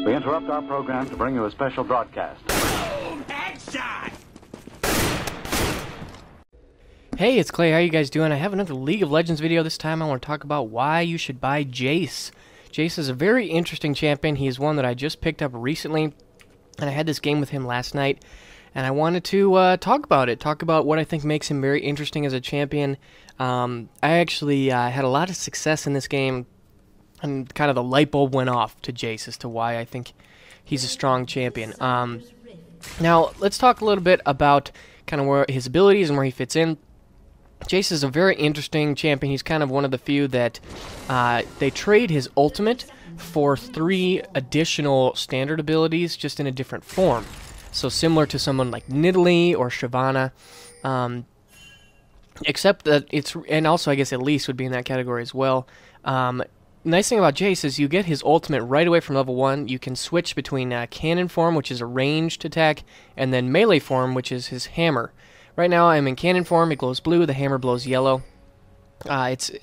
We interrupt our program to bring you a special broadcast. Boom! Headshot! Hey, it's Clay. How you guys doing? I have another League of Legends video. This time I want to talk about why you should buy Jayce. Jayce is a very interesting champion. He is one that I just picked up recently, and I had this game with him last night, and I wanted to talk about it, talk about what I think makes him very interesting as a champion. I actually had a lot of success in this game, and kind of the light bulb went off to Jayce as to why I think he's a strong champion. Now, let's talk a little bit about kind of where his abilities and where he fits in. Jayce is a very interesting champion. He's kind of one of the few that they trade his ultimate for 3 additional standard abilities just in a different form. So similar to someone like Nidalee or Shyvana, except that it's, and also I guess Elise would be in that category as well. Nice thing about Jayce is you get his ultimate right away from level 1. You can switch between cannon form, which is a ranged attack, and then melee form, which is his hammer. Right now I'm in cannon form. It glows blue. The hammer blows yellow.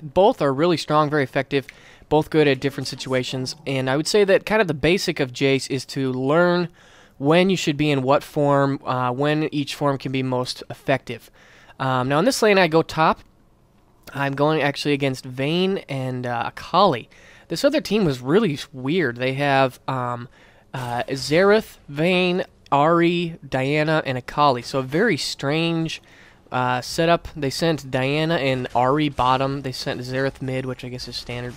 Both are really strong, very effective, both good at different situations. And I would say that kind of the basic of Jayce is to learn when you should be in what form, when each form can be most effective. Now in this lane I go top. I'm going actually against Vayne and Akali. This other team was really weird. They have Xerath, Vayne, Ahri, Diana, and Akali. So a very strange setup. They sent Diana and Ahri bottom. They sent Xerath mid, which I guess is standard.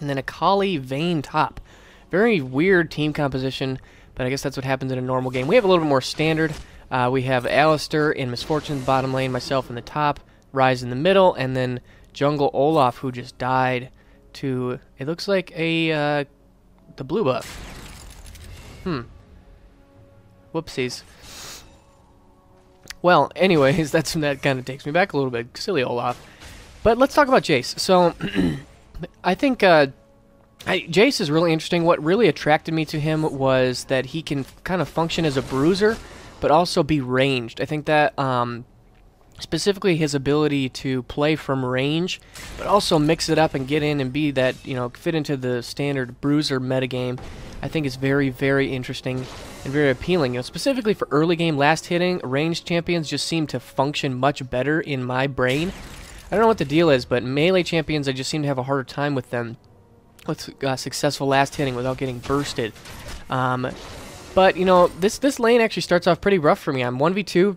And then Akali, Vayne top. Very weird team composition, but I guess that's what happens in a normal game. We have a little bit more standard. We have Alistar in Misfortune in the bottom lane, myself in the top, Ryze in the middle, and then Jungle Olaf, who just died to, it looks like the blue buff. Whoopsies. Well, anyways, that kind of takes me back a little bit. Silly Olaf. But let's talk about Jayce. So, I think Jayce is really interesting. What really attracted me to him was that he can kind of function as a bruiser, but also be ranged. I think that specifically his ability to play from range, but also mix it up and get in and be that, fit into the standard bruiser metagame, I think is very, very interesting and very appealing. Specifically for early game last hitting, ranged champions just seem to function much better in my brain. I don't know what the deal is, but melee champions, I just seem to have a harder time with them, with successful last hitting without getting bursted. But, this lane actually starts off pretty rough for me. I'm 1v2,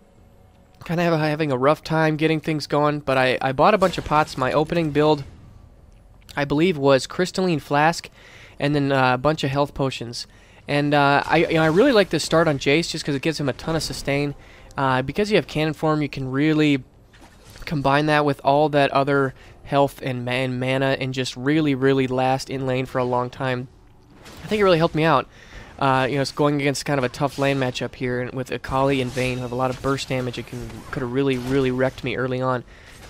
kind of having a rough time getting things going, but I bought a bunch of pots. My opening build, I believe, was Crystalline Flask, and then a bunch of health potions. And I really like this start on Jayce just because it gives him a ton of sustain. Because you have cannon form, you can really combine that with all that other health and mana and just really, really last in lane for a long time. I think it really helped me out. It's going against kind of a tough lane matchup here with Akali and Vayne, who have a lot of burst damage. It could have really, really wrecked me early on.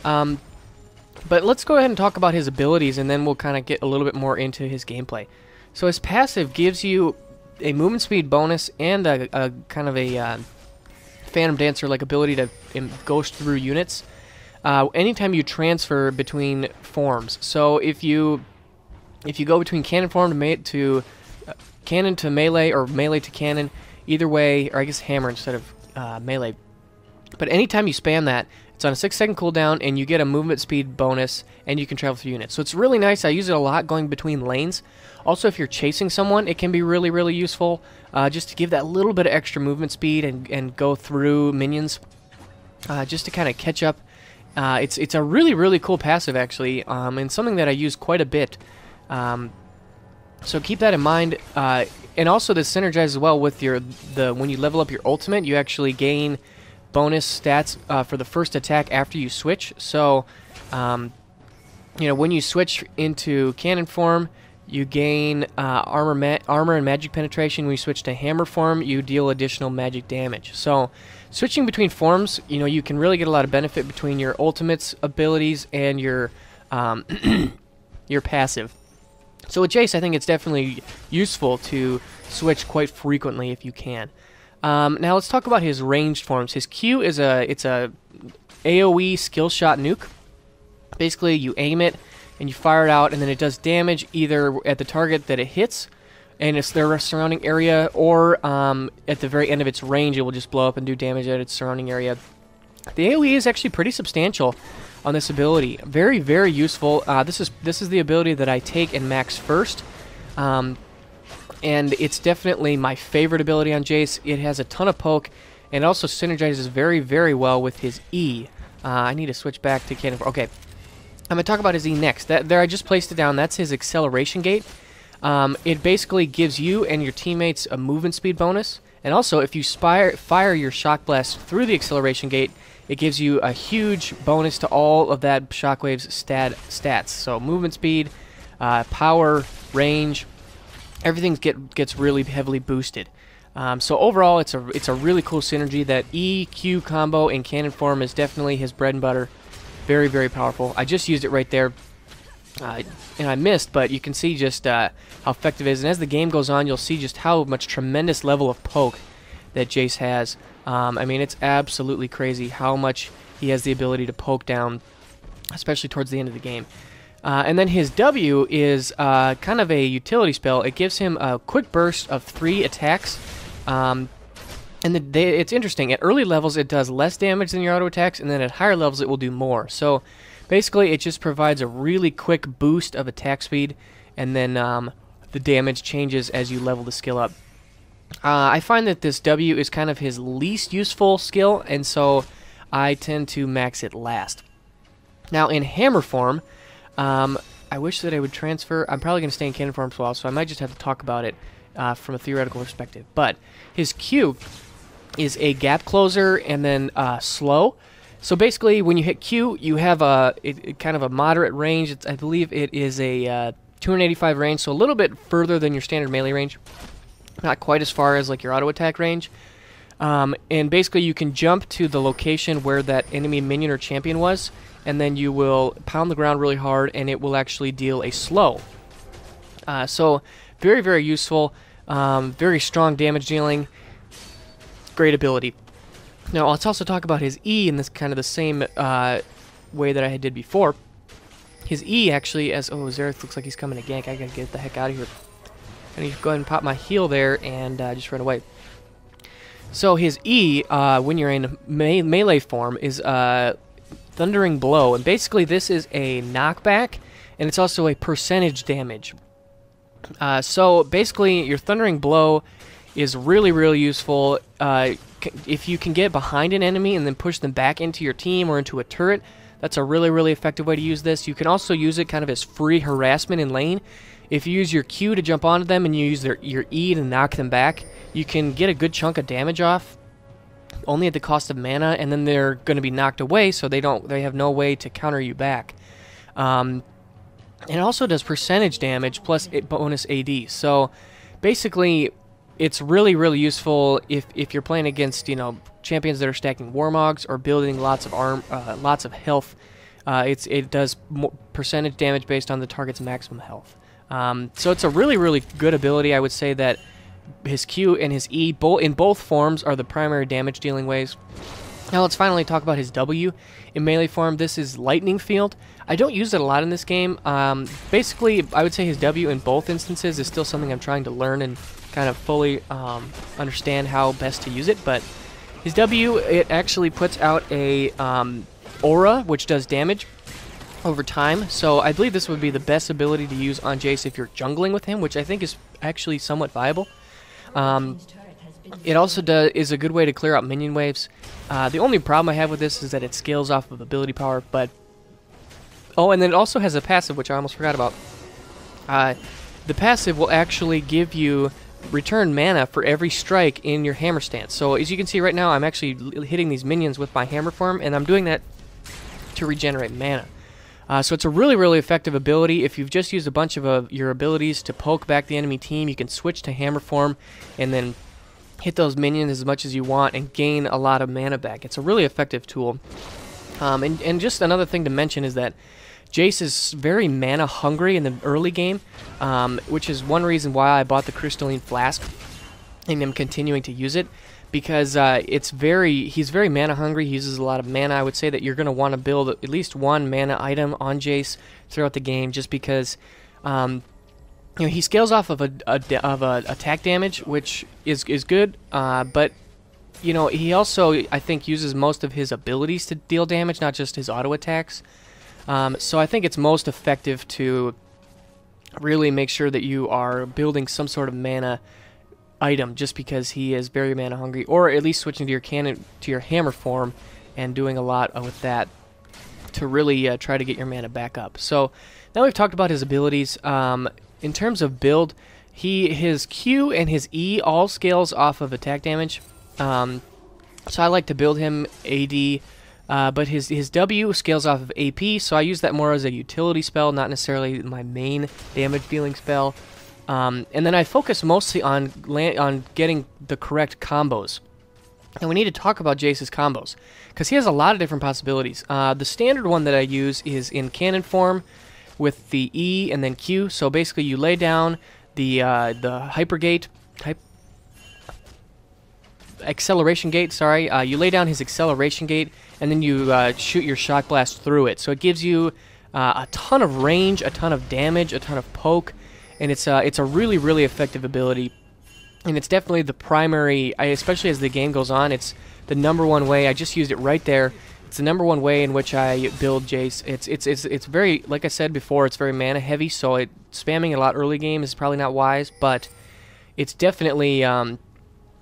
But let's go ahead and talk about his abilities, and then we'll kind of get a little bit more into his gameplay. So his passive gives you a movement speed bonus and a kind of a Phantom Dancer-like ability to ghost through units anytime you transfer between forms. So if you go between cannon form to cannon to melee or melee to cannon, either way, or I guess hammer instead of melee. But anytime you spam that, it's on a 6-second cooldown, and you get a movement speed bonus, and you can travel through units. So it's really nice. I use it a lot going between lanes. Also, if you're chasing someone, it can be really, really useful just to give that little bit of extra movement speed and go through minions just to kind of catch up. It's a really, really cool passive, actually, and something that I use quite a bit. So keep that in mind. And also, this synergizes well with when you level up your ultimate, you actually gain bonus stats for the first attack after you switch. So, when you switch into cannon form, you gain armor and magic penetration. When you switch to hammer form, you deal additional magic damage. So, switching between forms, you can really get a lot of benefit between your ultimate's abilities and your your passive. So with Jayce, I think it's definitely useful to switch quite frequently if you can. Now let's talk about his ranged forms. His Q is a AoE skill shot nuke. Basically, you aim it and you fire it out, and then it does damage either at the target that it hits, and it's their surrounding area, or at the very end of its range, it will just blow up and do damage at its surrounding area. The AoE is actually pretty substantial on this ability. Very, very useful. This is the ability that I take and max first. And it's definitely my favorite ability on Jayce. It has a ton of poke, and also synergizes very, very well with his E. I need to switch back to Cannon. Okay, I'm going to talk about his E next. There, I just placed it down. That's his acceleration gate. It basically gives you and your teammates a movement speed bonus, and also if you fire your shock blast through the acceleration gate, it gives you a huge bonus to all of that shockwave's stats. So movement speed, power, range, everything gets really heavily boosted. So overall, it's a really cool synergy. That E-Q combo in cannon form is definitely his bread and butter. Very, very powerful. I just used it right there, and I missed, but you can see just how effective it is. And as the game goes on, you'll see just how much tremendous level of poke that Jayce has. I mean, it's absolutely crazy how much he has the ability to poke down, especially towards the end of the game. And then his W is kind of a utility spell. It gives him a quick burst of 3 attacks. And it's interesting. At early levels, it does less damage than your auto attacks, and then at higher levels, it will do more. So basically, it just provides a really quick boost of attack speed, and then the damage changes as you level the skill up. I find that this W is kind of his least useful skill, and so I tend to max it last. Now, in hammer form, I wish that I would transfer. I'm probably going to stay in cannon form as well, so I might just have to talk about it from a theoretical perspective. But his Q is a gap closer and then slow. So basically, when you hit Q, you have kind of a moderate range. I believe it is a 285 range, so a little bit further than your standard melee range. Not quite as far as like your auto attack range. And basically, you can jump to the location where that enemy minion or champion was, and then you will pound the ground really hard, and it will actually deal a slow. So very, very useful. Very strong damage dealing. Great ability. Now, let's also talk about his E in this kind of the same way that I did before. His E actually, Xerath looks like he's coming to gank. I gotta get the heck out of here. I need to go ahead and pop my heal there and just run away. So his E, when you're in melee form, is Thundering Blow. And basically this is a knockback, and it's also a percentage damage. So basically your Thundering Blow is really, really useful. If you can get behind an enemy and then push them back into your team or into a turret, that's a really, really effective way to use this. You can also use it kind of as free harassment in lane. If you use your Q to jump onto them and you use your E to knock them back, you can get a good chunk of damage off, only at the cost of mana, and then they're going to be knocked away, so they have no way to counter you back. It also does percentage damage plus bonus AD. So basically, it's really, really useful if you're playing against champions that are stacking Warmogs or building lots of lots of health. It does percentage damage based on the target's maximum health. So it's a really, really good ability. I would say that his Q and his E in both forms are the primary damage dealing ways. Now let's finally talk about his W in melee form. This is Lightning Field. I don't use it a lot in this game. Basically, I would say his W in both instances is still something I'm trying to learn and kind of fully understand how best to use it. But his W, it actually puts out a aura, which does damage over time. So I believe this would be the best ability to use on Jayce if you're jungling with him, which I think is actually somewhat viable. It also is a good way to clear out minion waves. The only problem I have with this is that it scales off of ability power, but and then it also has a passive, which I almost forgot about. The passive will actually give you return mana for every strike in your hammer stance. So as you can see right now, I'm actually hitting these minions with my hammer form, and I'm doing that to regenerate mana. So it's a really, really effective ability. If you've just used a bunch of your abilities to poke back the enemy team, you can switch to hammer form and then hit those minions as much as you want and gain a lot of mana back. It's a really effective tool. And just another thing to mention is that Jayce is very mana hungry in the early game, which is one reason why I bought the Crystalline Flask and am continuing to use it, because he's very mana hungry. He uses a lot of mana. I would say that you're going to want to build at least one mana item on Jayce throughout the game, just because you know, he scales off of a attack damage, which is good, but you know, he also, I think, uses most of his abilities to deal damage, not just his auto attacks. So I think it's most effective to really make sure that you are building some sort of mana item, just because he is very mana hungry, or at least switching to your hammer form and doing a lot with that to really try to get your mana back up. So now we've talked about his abilities. In terms of build, his Q and his E all scales off of attack damage. So I like to build him AD, but his W scales off of AP, so I use that more as a utility spell, not necessarily my main damage dealing spell. And then I focus mostly on getting the correct combos. And we need to talk about Jayce's combos, because he has a lot of different possibilities. The standard one that I use is in cannon form with the E and then Q. So basically you lay down the acceleration gate, sorry. You lay down his acceleration gate, and then you shoot your shock blast through it. So it gives you a ton of range, a ton of damage, a ton of poke, and it's a really, really effective ability. And it's definitely the primary, especially as the game goes on, it's the #1 way. I just used it right there. It's the #1 way in which I build Jayce. It's very, like I said before, it's very mana heavy, so spamming it a lot early game is probably not wise, but it's definitely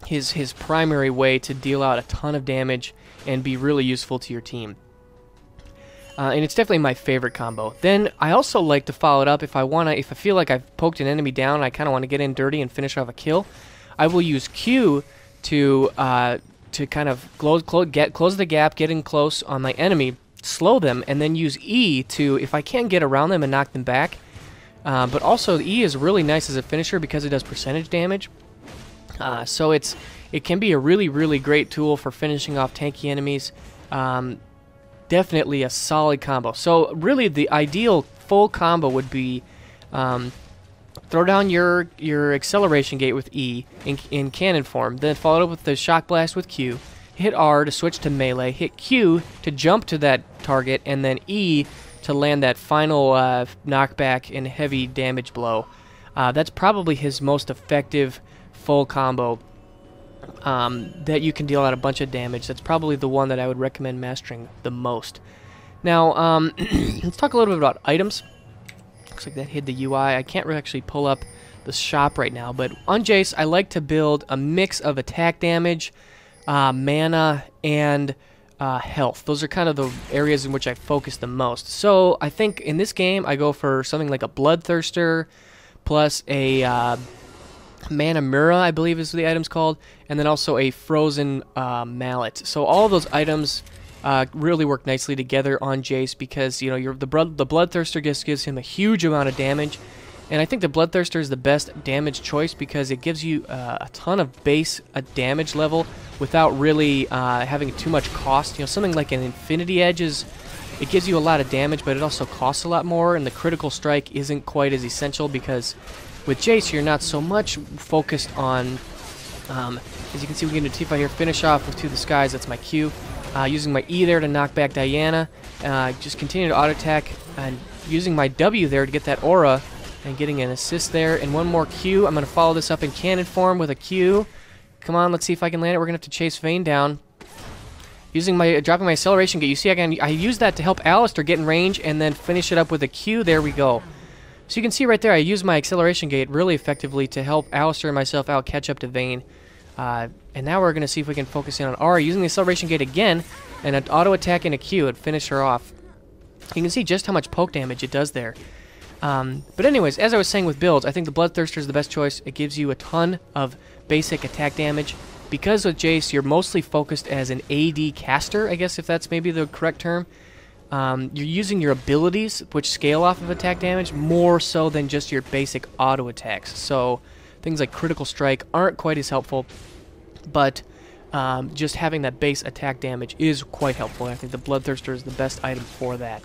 his primary way to deal out a ton of damage and be really useful to your team. And it's definitely my favorite combo. Then I also like to follow it up if I feel like I've poked an enemy down and I kind of want to get in dirty and finish off a kill. I will use Q to kind of close the gap, get in close on my enemy, slow them, and then use E to, if I can, get around them and knock them back. But also E is really nice as a finisher because it does percentage damage. So it can be a really, really great tool for finishing off tanky enemies. Definitely a solid combo. So really the ideal full combo would be throw down your acceleration gate with E in cannon form, then follow it up with the shock blast with Q, hit R to switch to melee, hit Q to jump to that target, and then E to land that final knockback and heavy damage blow. That's probably his most effective full combo that you can deal out a bunch of damage. That's probably the one that I would recommend mastering the most. Now, let's talk a little bit about items. Looks like that hid the UI. I can't really actually pull up the shop right now, but on Jayce, I like to build a mix of attack damage, mana, and health. Those are kind of the areas in which I focus the most. So I think in this game, I go for something like a Bloodthirster plus a Mana Mira, I believe is what the item's called, and then also a Frozen Mallet. So all of those items really work nicely together on Jayce because, you know, the Bloodthirster just gives him a huge amount of damage, and I think the Bloodthirster is the best damage choice because it gives you a ton of base damage level without really having too much cost. You know, something like an Infinity Edge it gives you a lot of damage, but it also costs a lot more, and the critical strike isn't quite as essential because with Jayce, you're not so much focused on, as you can see, we get into Tifa here, finish off with To the Skies, that's my Q. Using my E there to knock back Diana, just continue to auto-attack, and using my W there to get that aura, and getting an assist there, and one more Q. I'm going to follow this up in cannon form with a Q. Come on, let's see if I can land it. We're going to have to chase Vayne down. Dropping my acceleration gate, you see I use that to help Alistair get in range, and then finish it up with a Q. There we go. So you can see right there, I use my acceleration gate really effectively to help Alistair and myself out catch up to Vayne. And now we're going to see if we can focus in on Aura using the acceleration gate again, and an auto attack and a Q and finish her off. You can see just how much poke damage it does there. But anyways, as I was saying with builds, I think the Bloodthirster is the best choice. It gives you a ton of basic attack damage. Because with Jayce, you're mostly focused as an AD caster, I guess if that's maybe the correct term. You're using your abilities, which scale off of attack damage, more so than just your basic auto attacks. So things like critical strike aren't quite as helpful, but just having that base attack damage is quite helpful. I think the Bloodthirster is the best item for that.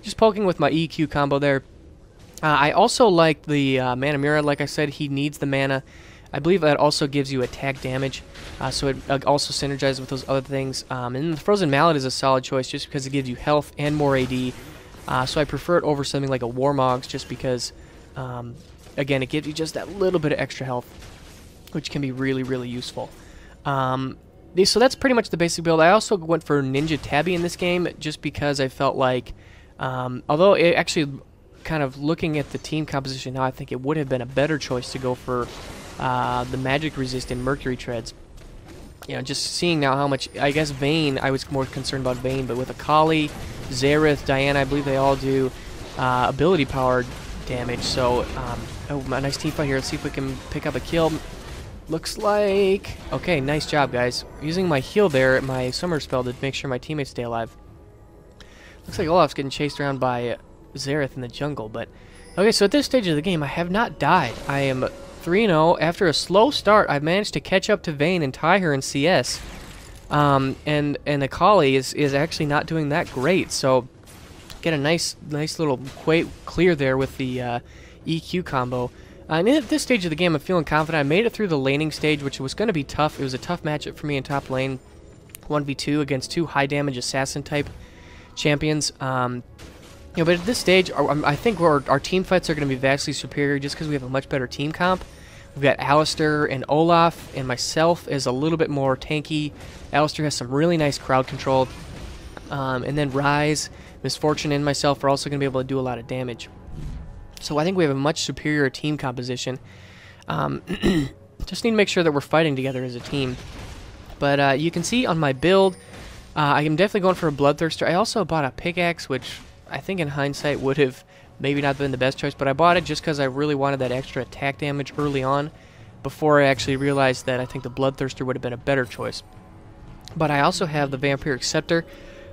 Just poking with my EQ combo there. I also like the Mana Mira. Like I said, he needs the mana. I believe that also gives you attack damage, so it also synergizes with those other things. And the Frozen Mallet is a solid choice just because it gives you health and more AD. So I prefer it over something like a Warmogs just because again, it gives you just that little bit of extra health, which can be really, really useful. So that's pretty much the basic build. I also went for Ninja Tabby in this game just because I felt like, although it actually, kind of looking at the team composition now, I think it would have been a better choice to go for the magic resistant Mercury Treads. You know, just seeing now how much, I guess Vayne, I was more concerned about Vayne, but with Akali, Xerath, Diana, I believe they all do ability powered damage. So, oh, a nice team fight here. Let's see if we can pick up a kill. Looks like... Okay, nice job, guys. Using my heal there, my summer spell, to make sure my teammates stay alive. Looks like Olaf's getting chased around by Xerath in the jungle, but... Okay, so at this stage of the game, I have not died. I am 3-0. After a slow start, I've managed to catch up to Vayne and tie her in CS. And Akali is actually not doing that great, so... Get a nice little clear there with the EQ combo. And at this stage of the game, I'm feeling confident. I made it through the laning stage, which was going to be tough. It was a tough matchup for me in top lane. 1v2 against 2 high-damage assassin-type champions. You know, but at this stage, I think our team fights are going to be vastly superior just because we have a much better team comp. We've got Alistair and Olaf, and myself is a little bit more tanky. Alistair has some really nice crowd control. And then Rise, Misfortune, and myself are also going to be able to do a lot of damage. So I think we have a much superior team composition. Just need to make sure that we're fighting together as a team. But you can see on my build, I am definitely going for a Bloodthirster. I also bought a pickaxe, which I think in hindsight would have maybe not been the best choice, but I bought it just because I really wanted that extra attack damage early on before I actually realized that I think the Bloodthirster would have been a better choice. But I also have the Vampiric Scepter,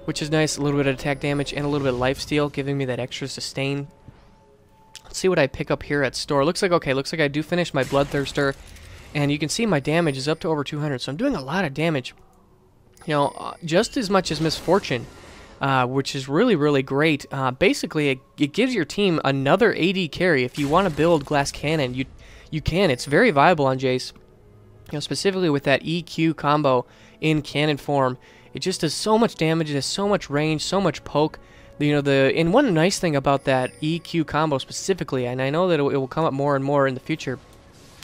which is nice, a little bit of attack damage and a little bit of lifesteal, giving me that extra sustain. Let's see what I pick up here at store. Looks like I do finish my Bloodthirster, and you can see my damage is up to over 200, so I'm doing a lot of damage. You know, just as much as Misfortune, which is really, really great. Basically, it gives your team another AD carry. If you want to build Glass Cannon, you can. It's very viable on Jayce. You know, specifically with that EQ combo in cannon form. It just does so much damage, it has so much range, so much poke. You know, and one nice thing about that EQ combo specifically, and I know that it will come up more and more in the future.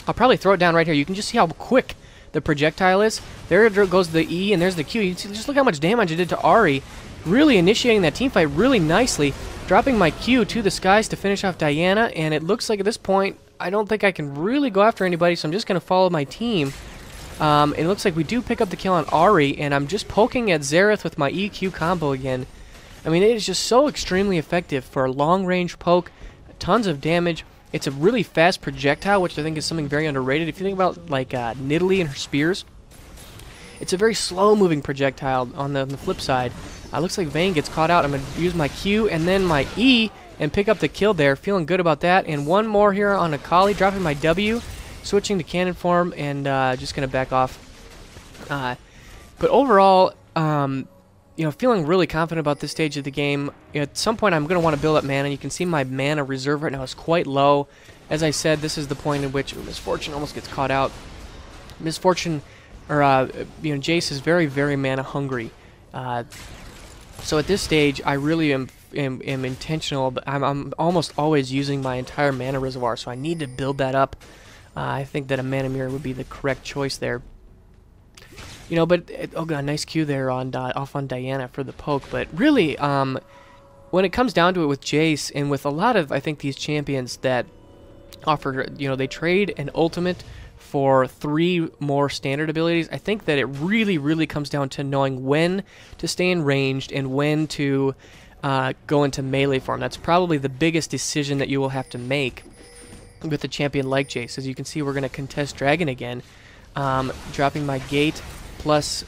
I'll probably throw it down right here. You can just see how quick the projectile is. There goes the E, and there's the Q. You can see, just look how much damage it did to Ahri, really initiating that team fight really nicely, dropping my Q to the skies to finish off Diana, and it looks like at this point, I don't think I can really go after anybody, so I'm just going to follow my team. It looks like we do pick up the kill on Ahri, and I'm just poking at Xerath with my EQ combo again. I mean, it is just so extremely effective for a long-range poke, tons of damage. It's a really fast projectile, which I think is something very underrated. If you think about, like, Nidalee and her spears, it's a very slow-moving projectile. On the flip side, looks like Vayne gets caught out. I'm going to use my Q and then my E and pick up the kill there. Feeling good about that. And one more here on Akali, dropping my W, switching to cannon form, and just going to back off. But overall, you know, feeling really confident about this stage of the game. At some point, I'm going to want to build up mana. You can see my mana reserve right now is quite low. As I said, this is the point in which Misfortune almost gets caught out. Misfortune, or you know, Jayce is very, very mana hungry. So at this stage, I really am intentional. But I'm almost always using my entire mana reservoir, so I need to build that up. I think that a mana mirror would be the correct choice there. You know, but, oh god, nice Q there on off on Diana for the poke. But really, when it comes down to it with Jayce, and with a lot of, I think, these champions that offer, you know, they trade an ultimate for 3 more standard abilities, I think that it really, really comes down to knowing when to stay in ranged and when to go into melee form. That's probably the biggest decision that you will have to make with a champion like Jayce. As you can see, we're going to contest Dragon again. Dropping my gate, plus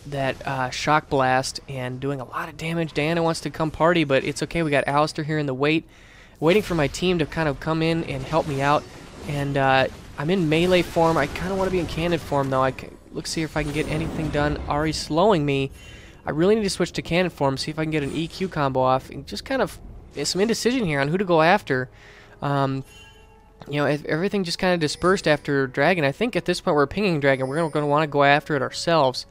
that shock blast, and doing a lot of damage. Diana wants to come party, but it's okay. We got Alistair here in the waiting for my team to kind of come in and help me out. And I'm in melee form. I kind of want to be in cannon form, though. Let's see if I can get anything done. Ahri's slowing me. I really need to switch to cannon form, see if I can get an EQ combo off. And just kind of some indecision here on who to go after. You know, everything just kind of dispersed after Dragon. I think at this point we're pinging Dragon. We're going to want to go after it ourselves.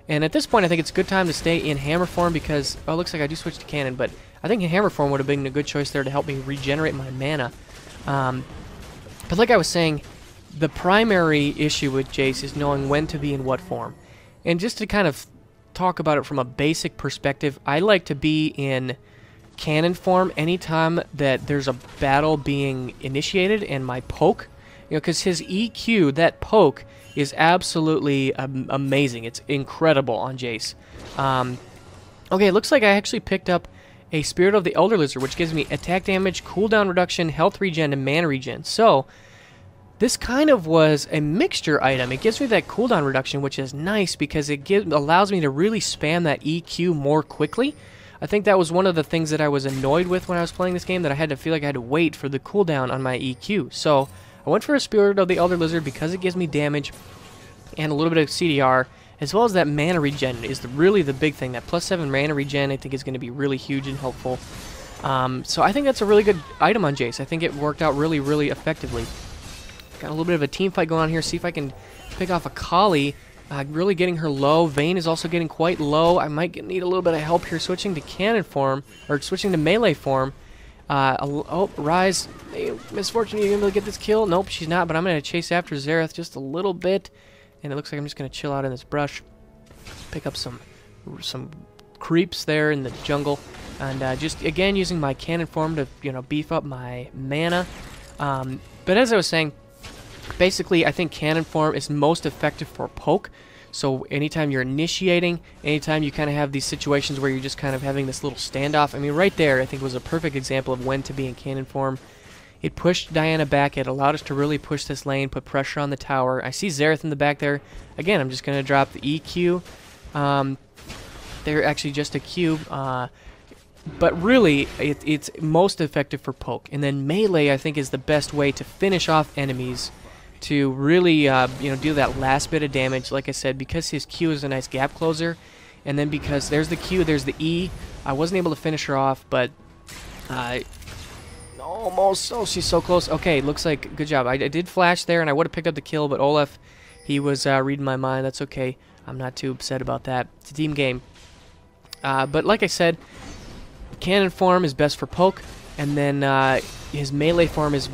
And at this point, I think it's a good time to stay in hammer form because, oh, it looks like I do switch to cannon, but I think hammer form would have been a good choice there to help me regenerate my mana. But like I was saying, the primary issue with Jayce is knowing when to be in what form. And just to kind of talk about it from a basic perspective, I like to be in cannon form anytime that there's a battle being initiated, and my poke, because his EQ, that poke, is absolutely amazing. It's incredible on Jayce. Okay, it looks like I actually picked up a Spirit of the Elder Lizard, which gives me attack damage, cooldown reduction, health regen, and mana regen. So this kind of was a mixture item. It gives me that cooldown reduction, which is nice because it allows me to really spam that EQ more quickly. I think that was one of the things that I was annoyed with when I was playing this game, that I had to feel like I had to wait for the cooldown on my EQ. So I went for a Spirit of the Elder Lizard because it gives me damage and a little bit of CDR, as well as that mana regen is really the big thing. That +7 mana regen I think is going to be really huge and helpful. So I think that's a really good item on Jayce. I think it worked out really, really effectively. Got a little bit of a team fight going on here. See if I can pick off a Kali. Really getting her low. Vayne is also getting quite low. I might need a little bit of help here. Switching to cannon form, or switching to melee form. Oh, Rise. Hey, Misfortune, are you going to be able to get this kill? Nope, she's not, but I'm going to chase after Xerath just a little bit. And it looks like I'm just going to chill out in this brush. Pick up some creeps there in the jungle. And just, again, using my cannon form to, beef up my mana. But as I was saying, basically, I think cannon form is most effective for poke. So anytime you're initiating, anytime you kind of have these situations where you're just kind of having this little standoff. I mean, right there, I think was a perfect example of when to be in cannon form. It pushed Diana back. It allowed us to really push this lane, put pressure on the tower. I see Xerath in the back there. Again, I'm just going to drop the EQ. They're actually just a cube. But really, it's most effective for poke. And then melee, I think, is the best way to finish off enemies, to really, do that last bit of damage. Like I said, because his Q is a nice gap closer, and then because there's the Q, there's the E. I wasn't able to finish her off, but almost. Oh, she's so close. Okay, looks like good job. I did flash there, and I would have picked up the kill, but Olaf, he was reading my mind. That's okay. I'm not too upset about that. It's a team game. But like I said, cannon form is best for poke, and then his melee form is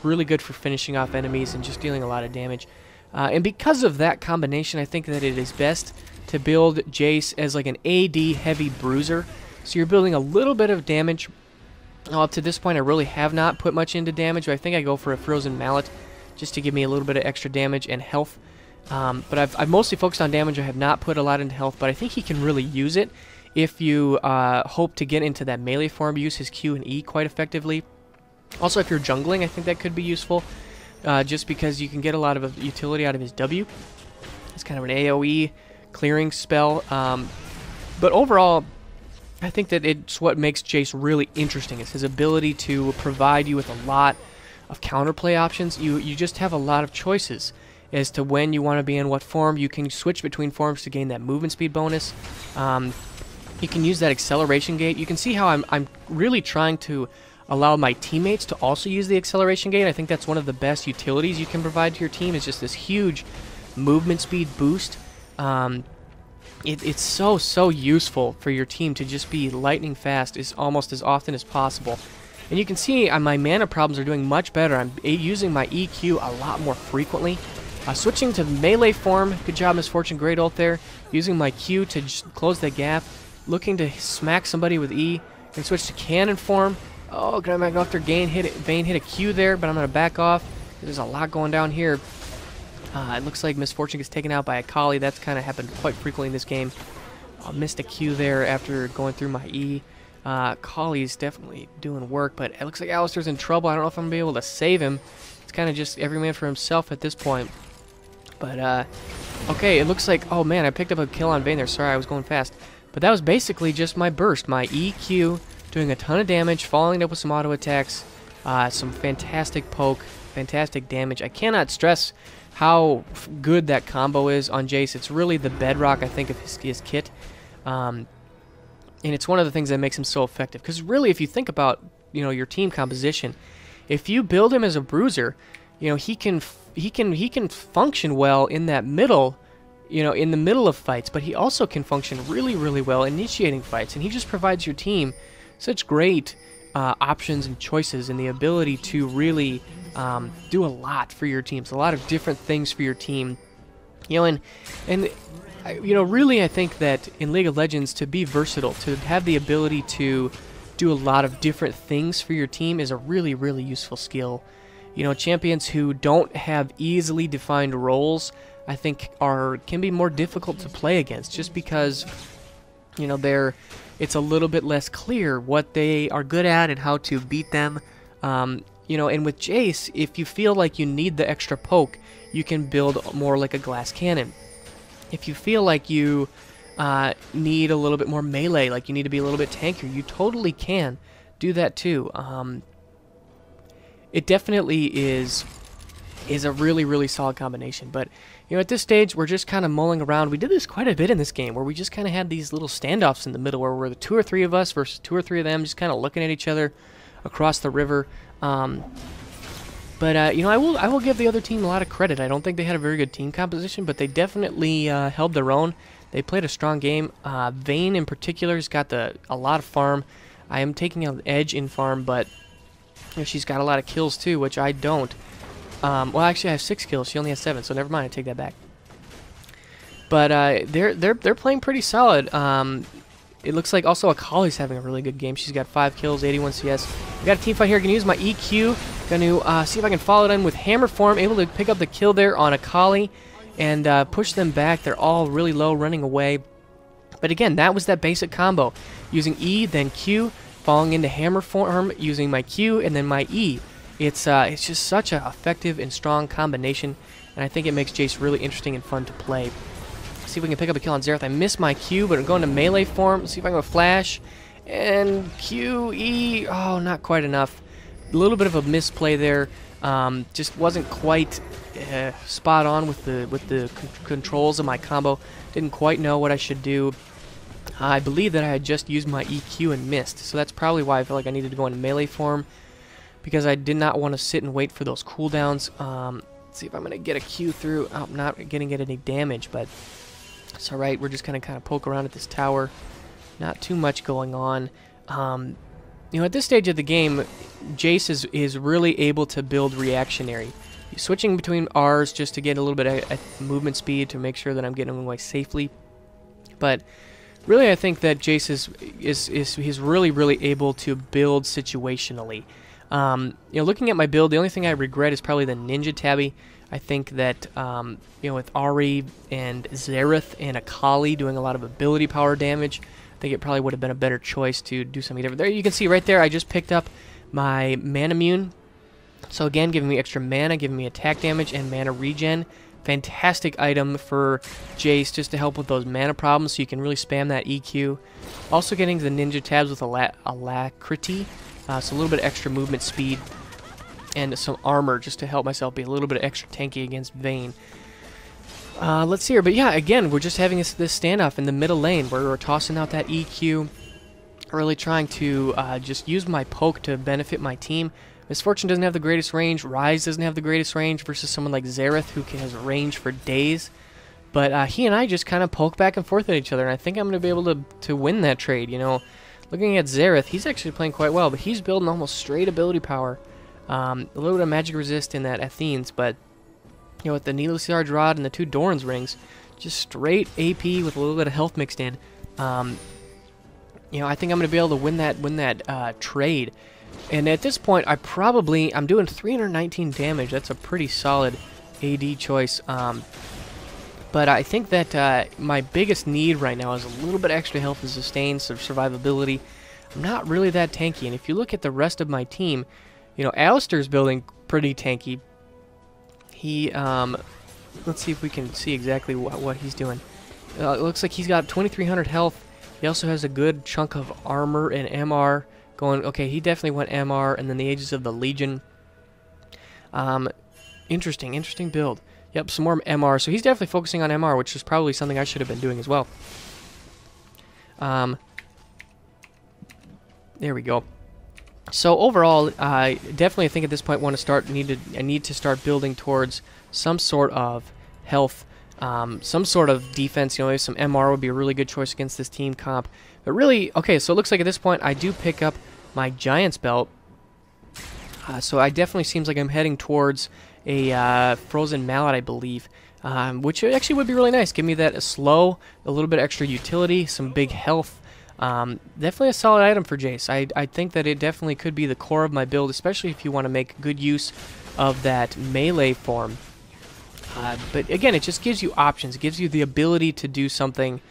really good for finishing off enemies and just dealing a lot of damage. And because of that combination, I think that it is best to build Jayce as like an AD heavy bruiser. So you're building a little bit of damage. Up to this point, I really have not put much into damage, but I think I go for a Frozen Mallet just to give me a little bit of extra damage and health. But I've mostly focused on damage. I have not put a lot into health, but I think he can really use it if you hope to get into that melee form. Use his Q and E quite effectively. Also, if you're jungling, I think that could be useful, just because you can get a lot of utility out of his W. It's kind of an AoE clearing spell. But overall, I think that it's what makes Jayce really interesting, is his ability to provide you with a lot of counterplay options. You just have a lot of choices as to when you want to be in what form. You can switch between forms to gain that movement speed bonus. You can use that acceleration gate. You can see how I'm really trying to allow my teammates to also use the acceleration gate. I think that's one of the best utilities you can provide to your team, is just this huge movement speed boost. It's so useful for your team to just be lightning fast almost as often as possible. And you can see my mana problems are doing much better. I'm using my EQ a lot more frequently. Switching to melee form, good job Misfortune, great ult there. Using my Q to just close the gap. Looking to smack somebody with E. And switch to cannon form. Oh, can I back off their Vayne hit a Q there, but I'm going to back off. There's a lot going down here. It looks like Misfortune gets taken out by a Kali. That's kind of happened quite frequently in this game. Missed a Q there after going through my E. Kali's definitely doing work, but it looks like Alistar's in trouble. I don't know if I'm going to be able to save him. It's kind of just every man for himself at this point. But, okay, it looks like, oh man, I picked up a kill on Vayne there. Sorry, I was going fast. But that was basically just my burst. My EQ doing a ton of damage, following it up with some auto attacks, some fantastic poke, fantastic damage. I cannot stress how good that combo is on Jayce. It's really the bedrock, I think, of his kit. And it's one of the things that makes him so effective. Because really, if you think about, your team composition, if you build him as a bruiser, he can function well in that middle, in the middle of fights, but he also can function really, really well initiating fights. And he just provides your team such great options and choices, and the ability to really do a lot for your teams, a lot of different things for your team. And really I think that in League of Legends, to be versatile, to have the ability to do a lot of different things for your team is a really, really useful skill. Champions who don't have easily defined roles, I think can be more difficult to play against, just because it's a little bit less clear what they are good at and how to beat them. And with Jayce, if you feel like you need the extra poke, you can build more like a glass cannon. If you feel like you need a little bit more melee, like you need to be a little bit tankier, you totally can do that too. It definitely is a really, really solid combination. But at this stage, we're just kind of mulling around. We did this quite a bit in this game, where we just kind of had these little standoffs in the middle, where we're the 2 or 3 of us versus 2 or 3 of them, just kind of looking at each other across the river. But I will give the other team a lot of credit. I don't think they had a very good team composition, but they definitely held their own. They played a strong game. Vayne in particular has got a lot of farm. I am taking an edge in farm, but she's got a lot of kills too, which I don't. Well, actually, I have 6 kills. She only has 7, so never mind. I take that back. But they're playing pretty solid. It looks like also Akali's having a really good game. She's got 5 kills, 81 CS. We got a team fight here. Gonna use my EQ. Gonna see if I can follow it in with hammer form. Able to pick up the kill there on Akali and push them back. They're all really low, running away. But again, that was that basic combo. Using E, then Q, falling into hammer form, using my Q, and then my E. It's just such an effective and strong combination, and I think it makes Jayce really interesting and fun to play. See if we can pick up a kill on Xerath. I missed my Q, but I'm going to melee form. Let's see if I can go flash. And Q, E, oh, not quite enough. A little bit of a misplay there. Just wasn't quite spot on with the controls of my combo. Didn't quite know what I should do. I believe that I had just used my EQ and missed, so that's probably why I felt like I needed to go into melee form, because I did not want to sit and wait for those cooldowns. Let's see if I'm going to get a Q through. Oh, I'm not getting any damage, but it's alright. We're just going to kind of poke around at this tower. Not too much going on. At this stage of the game, Jayce is really able to build reactionary. He's switching between R's just to get a little bit of movement speed to make sure that I'm getting away safely. But really, I think that Jayce is really, really able to build situationally. Looking at my build, the only thing I regret is probably the Ninja Tabby. I think that, with Ahri and Xerath and Akali doing a lot of ability power damage, I think it probably would have been a better choice to do something different. There you can see right there, I just picked up my Manamune. So again, giving me extra mana, giving me attack damage and mana regen. Fantastic item for Jayce just to help with those mana problems, so you can really spam that EQ. Also getting the Ninja Tabs with Alacrity. So a little bit of extra movement speed and some armor just to help myself be a little bit extra tanky against Vayne. Let's see here. But yeah, again, we're just having this standoff in the middle lane where we're tossing out that EQ, really trying to just use my poke to benefit my team. Misfortune doesn't have the greatest range. Rise doesn't have the greatest range versus someone like Xerath, who has range for days. But he and I just kind of poke back and forth at each other, and I think I'm going to be able to win that trade, Looking at Xerath, he's actually playing quite well, but he's building almost straight ability power. A little bit of magic resist in that Athene's, but with the Needless Charge Rod and the 2 Doran's rings, just straight AP with a little bit of health mixed in. I think I'm going to be able to win that trade. And at this point, I'm doing 319 damage. That's a pretty solid AD choice. But I think that my biggest need right now is a little bit extra health and sustain, some survivability. I'm not really that tanky, and if you look at the rest of my team, Alistair's building pretty tanky. He, let's see if we can see exactly what he's doing. It looks like he's got 2,300 health. He also has a good chunk of armor and MR going. Okay, he definitely went MR, and then the Ages of the Legion. Interesting build. Yep, some more MR. So he's definitely focusing on MR, which is probably something I should have been doing as well. There we go. So overall, I definitely think at this point I need to start building towards some sort of health, some sort of defense. Maybe some MR would be a really good choice against this team comp. But really, okay, so it looks like at this point I do pick up my Giant's Belt. So I definitely seems like I'm heading towards a Frozen Mallet, I believe, which actually would be really nice. Give me that slow, a little bit extra utility, some big health. Definitely a solid item for Jayce. I think that it definitely could be the core of my build, especially if you want to make good use of that melee form. But again, it just gives you options. It gives you the ability to do something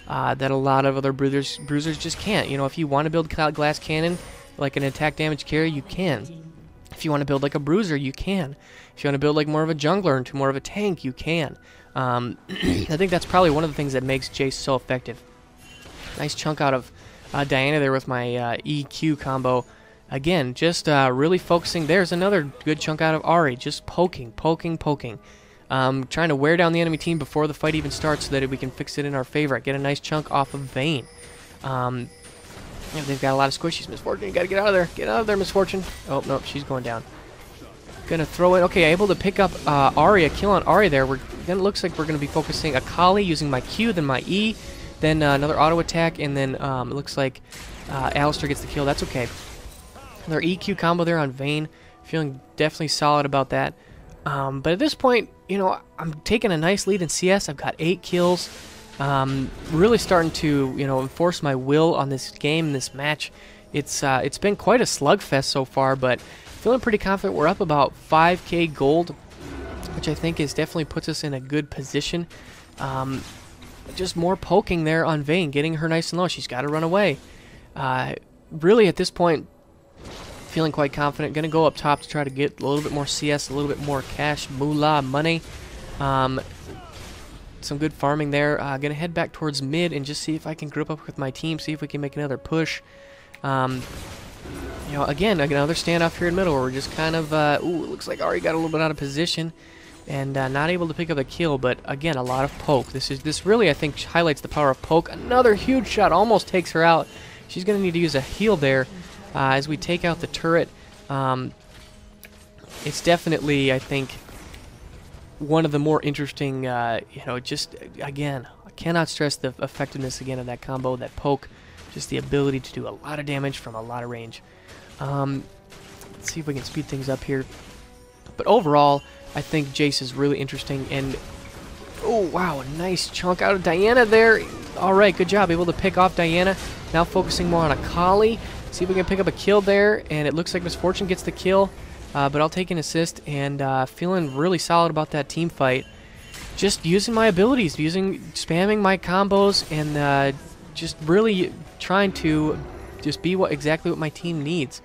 that a lot of other bruisers just can't. You know, if you want to build glass cannon like an attack damage carry, you can. If you want to build like a bruiser, you can. If you want to build like more of a jungler into more of a tank, you can. I think that's probably one of the things that makes Jayce so effective. Nice chunk out of Diana there with my EQ combo. Again, just really focusing. There's another good chunk out of Ahri. Just poking. Trying to wear down the enemy team before the fight even starts so that we can fix it in our favor. Get a nice chunk off of Vayne. Yeah, they've got a lot of squishies. Misfortune, you gotta get out of there. Get out of there, Misfortune. Oh, no, she's going down. Gonna throw it. Okay, able to pick up Ahri, a kill on Ahri there. Then it looks like we're gonna be focusing Akali using my Q, then my E, then another auto attack, and then it looks like Alistar gets the kill. That's okay. Another EQ combo there on Vayne. Feeling definitely solid about that. But at this point, you know, I'm taking a nice lead in CS. I've got 8 kills. Really starting to, you know, enforce my will on this game, this match. It's been quite a slugfest so far, but feeling pretty confident. We're up about 5k gold, which I think is definitely puts us in a good position. Just more poking there on Vayne, getting her nice and low. She's got to run away. Really, at this point, feeling quite confident. Going to go up top to try to get a little bit more CS, a little bit more cash, moolah, money. Some good farming there. Going to head back towards mid and just see if I can group up with my team, see if we can make another push. You know, again, another standoff here in the middle where we're just kind of, ooh, it looks like Ahri got a little bit out of position and not able to pick up a kill, but again, a lot of poke. This really, I think, highlights the power of poke. Another huge shot almost takes her out. She's going to need to use a heal there as we take out the turret. It's definitely, I think, one of the more interesting, you know, just, again, I cannot stress the effectiveness again of that combo, that poke, just the ability to do a lot of damage from a lot of range. Let's see if we can speed things up here. But overall, I think Jayce is really interesting, and oh wow, a nice chunk out of Diana there. All right, good job, able to pick off Diana. Now focusing more on Akali. See if we can pick up a kill there, and it looks like Misfortune gets the kill, but I'll take an assist, and feeling really solid about that team fight. Just using my abilities, spamming my combos, and just really trying to just be exactly what my team needs.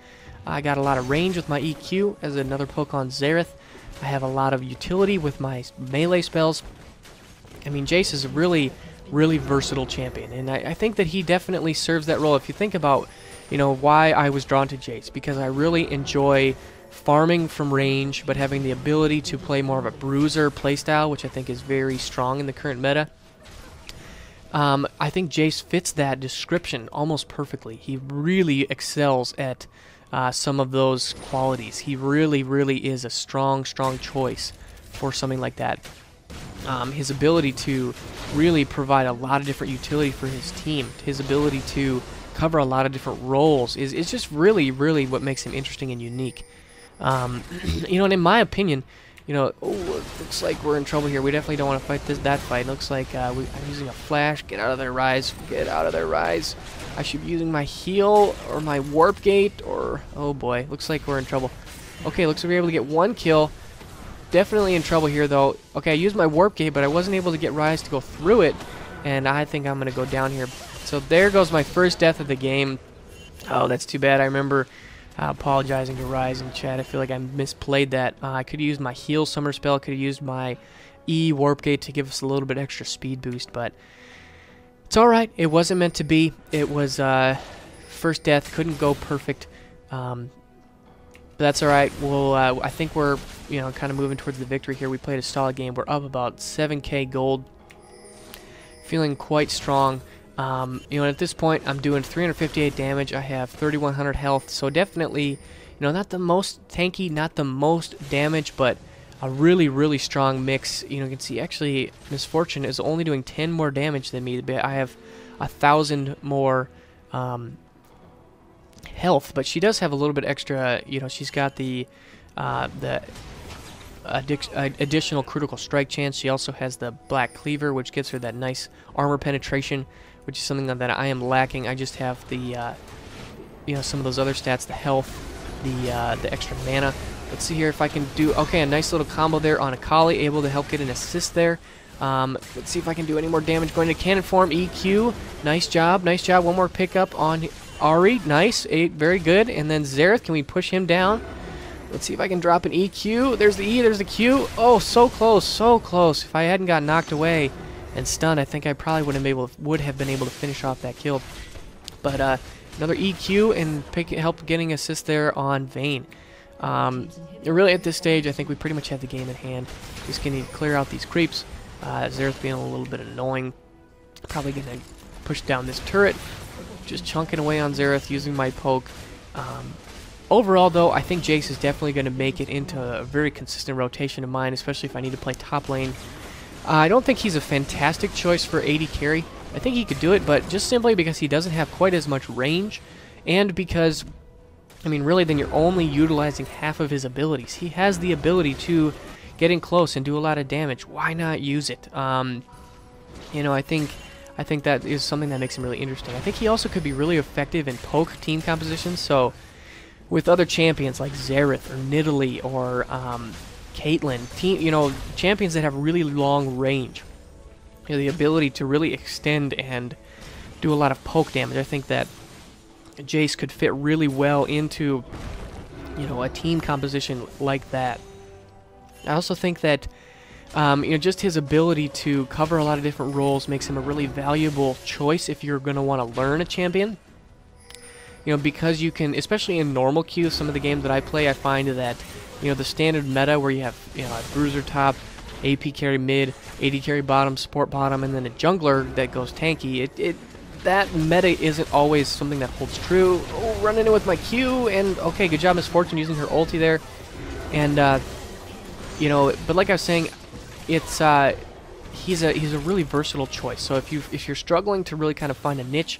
I got a lot of range with my EQ as another poke on Xerath. I have a lot of utility with my melee spells. I mean, Jayce is a really, really versatile champion, and I think that he definitely serves that role. If you think about, you know, why I was drawn to Jayce, because I really enjoy farming from range, but having the ability to play more of a bruiser playstyle, which I think is very strong in the current meta. I think Jayce fits that description almost perfectly. He really excels at some of those qualities. He really, really is a strong choice for something like that. His ability to really provide a lot of different utility for his team, his ability to cover a lot of different roles is just really, really what makes him interesting and unique. You know, and in my opinion, you know, oh, it looks like we're in trouble here. We definitely don't want to fight that fight. It looks like I'm using a flash. Get out of there, Rise. Get out of there, Rise. I should be using my heal or my warp gate or... Oh, boy. Looks like we're in trouble. Okay, looks like we're able to get 1 kill. Definitely in trouble here, though. Okay, I used my warp gate, but I wasn't able to get Rise to go through it. And I think I'm going to go down here. So there goes my first death of the game. Oh, that's too bad. I remember... apologizing to Rise in chat. I feel like I misplayed that. I could have used my heal summer spell. Could have used my E warp gate to give us a little bit extra speed boost, but it's all right. It wasn't meant to be. It was first death. Couldn't go perfect, but that's all right. We'll. I think we're kind of moving towards the victory here. We played a solid game. We're up about 7k gold. Feeling quite strong. At this point, I'm doing 358 damage. I have 3,100 health, so definitely, not the most tanky, not the most damage, but a really, really strong mix. You can see actually Misfortune is only doing 10 more damage than me. I have 1,000 more health, but she does have a little bit extra. You know, she's got the additional critical strike chance. She also has the black cleaver, which gives her that nice armor penetration, which is something that I am lacking. I just have the you know, some of those other stats, the health, the extra mana. Let's see here if I can do, okay, a nice little combo there on Akali, able to help get an assist there. Let's see if I can do any more damage going to cannon form. EQ, nice job, nice job. One more pickup on Ari, nice, very good. And then Xerath, can we push him down? Let's see if I can drop an EQ. There's the E, there's the Q. Oh, so close, so close. If I hadn't got knocked away and stunned, I think I probably would have been able to finish off that kill. But another EQ and help getting assist there on Vayne. Really at this stage, I think we pretty much have the game in hand. Just gonna need to clear out these creeps. Xerath being a little bit annoying. Probably gonna push down this turret. Just chunking away on Xerath using my poke. Overall, though, I think Jayce is definitely going to make it into a very consistent rotation of mine, especially if I need to play top lane. I don't think he's a fantastic choice for AD carry. I think he could do it, but just simply because he doesn't have quite as much range, and because, I mean, really, then you're only utilizing half of his abilities. He has the ability to get in close and do a lot of damage. Why not use it? You know, I think that is something that makes him really interesting. I think he also could be really effective in poke team compositions, so with other champions like Xerath or Nidalee or Caitlyn, you know, champions that have really long range, you know, the ability to really extend and do a lot of poke damage. I think that Jayce could fit really well into, you know, a team composition like that. I also think that you know, just his ability to cover a lot of different roles makes him a really valuable choice if you're going to want to learn a champion. You know, because you can, especially in normal queue, some of the games that I play, I find that, you know, the standard meta where you have, you know, a bruiser top, AP carry mid, AD carry bottom, support bottom, and then a jungler that goes tanky, that meta isn't always something that holds true. Oh, running in with my Q, and okay, good job, Miss Fortune, using her ulti there. And, you know, but like I was saying, it's, he's a really versatile choice. So if you're struggling to really kind of find a niche,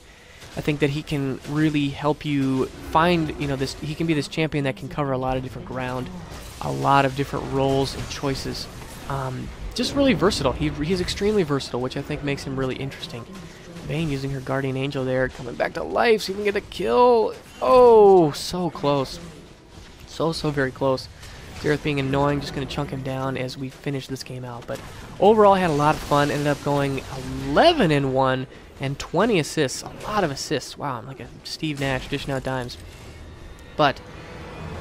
I think that he can really help you find, you know, this. He can be this champion that can cover a lot of different ground, a lot of different roles and choices. Just really versatile. He's extremely versatile, which I think makes him really interesting. Vayne using her Guardian Angel there, coming back to life so he can get a kill. Oh, so close. So very close. Xerath being annoying, just going to chunk him down as we finish this game out. But overall, I had a lot of fun. Ended up going 11-1 and 20 assists. A lot of assists. Wow, I'm like a Steve Nash dishing out dimes. But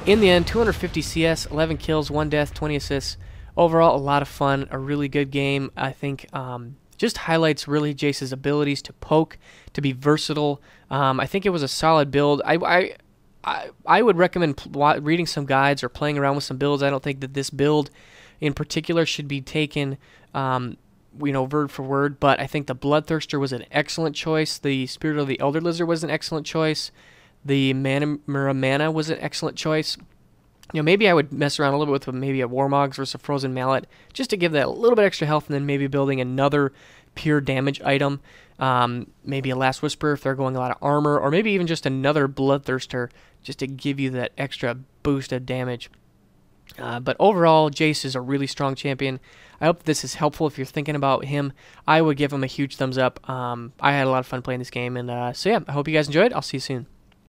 in the end, 250 CS, 11 kills, 1 death, 20 assists. Overall, a lot of fun. A really good game. I think just highlights really Jayce's abilities to poke, to be versatile. I think it was a solid build. I would recommend reading some guides or playing around with some builds. I don't think that this build in particular should be taken, you know, word for word, but I think the Bloodthirster was an excellent choice. The Spirit of the Elder Lizard was an excellent choice. The Mana was an excellent choice. You know, maybe I would mess around a little bit with maybe a Warmogs versus a Frozen Mallet, just to give that a little bit extra health, and then maybe building another pure damage item. Maybe a Last Whisper if they're going a lot of armor, or maybe even just another Bloodthirster just to give you that extra boost of damage. But overall, Jayce is a really strong champion. I hope this is helpful if you're thinking about him. I would give him a huge thumbs up. I had a lot of fun playing this game, and so yeah, I hope you guys enjoyed. I'll see you soon.